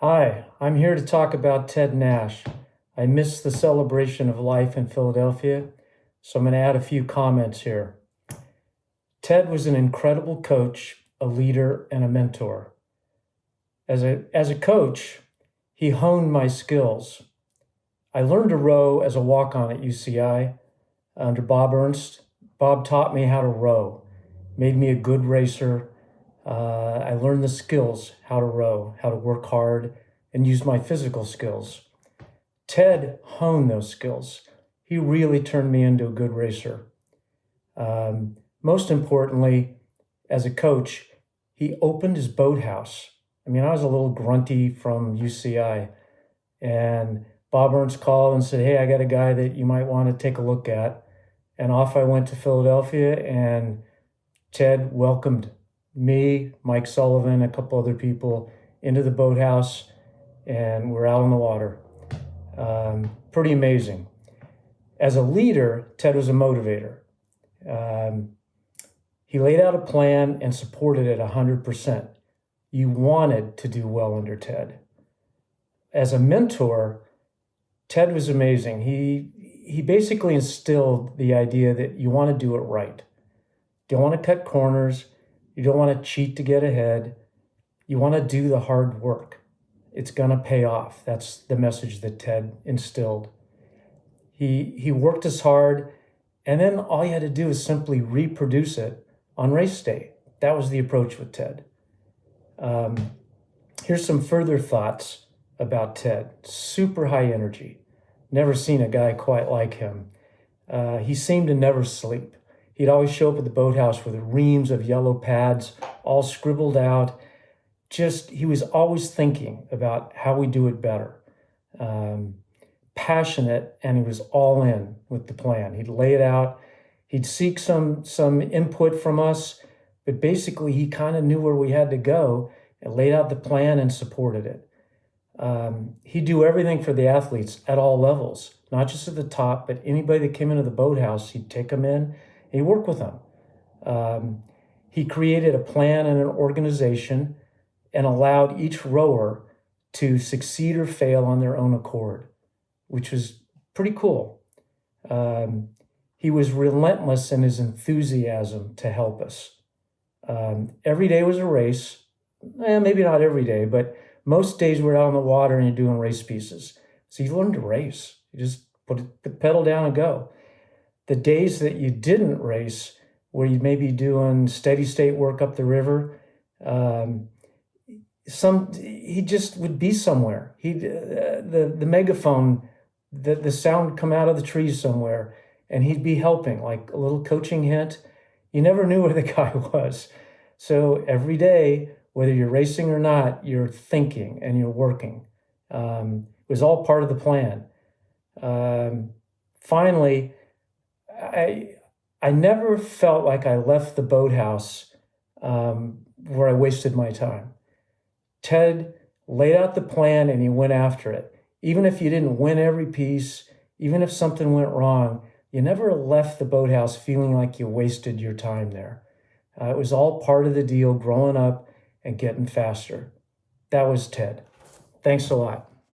Hi, I'm here to talk about Ted Nash. I missed the celebration of life in Philadelphia, so I'm going to add a few comments here. Ted was an incredible coach, a leader, and a mentor. As a coach, he honed my skills. I learned to row as a walk-on at UCI under Bob Ernst. Bob taught me how to row, made me a good racer. I learned the skills, how to row, how to work hard, and use my physical skills. Ted honed those skills. He really turned me into a good racer. Most importantly, as a coach, he opened his boathouse. I was a little grunty from UCI, and Bob Ernst called and said, "Hey, I got a guy that you might want to take a look at." And off I went to Philadelphia, and Ted welcomed me, Mike Sullivan, a couple other people into the boathouse, and we're out on the water. Pretty amazing. As a leader, Ted was a motivator. He laid out a plan and supported it 100%. You wanted to do well under Ted. As a mentor, Ted was amazing. He basically instilled the idea that you want to do it right. You don't want to cut corners. You don't want to cheat to get ahead. You want to do the hard work. It's going to pay off. That's the message that Ted instilled. He worked us hard, and then all you had to do is simply reproduce it on race day. That was the approach with Ted. Here's some further thoughts about Ted. Super high energy. Never seen a guy quite like him. He seemed to never sleep. He'd always show up at the boathouse with reams of yellow pads, all scribbled out. He was always thinking about how we do it better. Passionate, and he was all in with the plan. He'd lay it out. He'd seek some input from us, but basically he kind of knew where we had to go and laid out the plan and supported it. He'd do everything for the athletes at all levels, not just at the top, but anybody that came into the boathouse, he'd take them in and he'd work with them. He created a plan and an organization and allowed each rower to succeed or fail on their own accord, which was pretty cool. He was relentless in his enthusiasm to help us. Every day was a race. Maybe not every day, but most days we're out on the water and you're doing race pieces. So you learn to race. You just put the pedal down and go. The days that you didn't race, where you'd maybe doing steady state work up the river, he just would be somewhere. The megaphone, the sound would come out of the trees somewhere, and he'd be helping, like a little coaching hint. You never knew where the guy was. So every day, whether you're racing or not, you're thinking and you're working. It was all part of the plan. Finally, I never felt like I left the boathouse where I wasted my time. Ted laid out the plan and he went after it. Even if you didn't win every piece, even if something went wrong, you never left the boathouse feeling like you wasted your time there. It was all part of the deal, growing up and getting faster. That was Ted. Thanks a lot.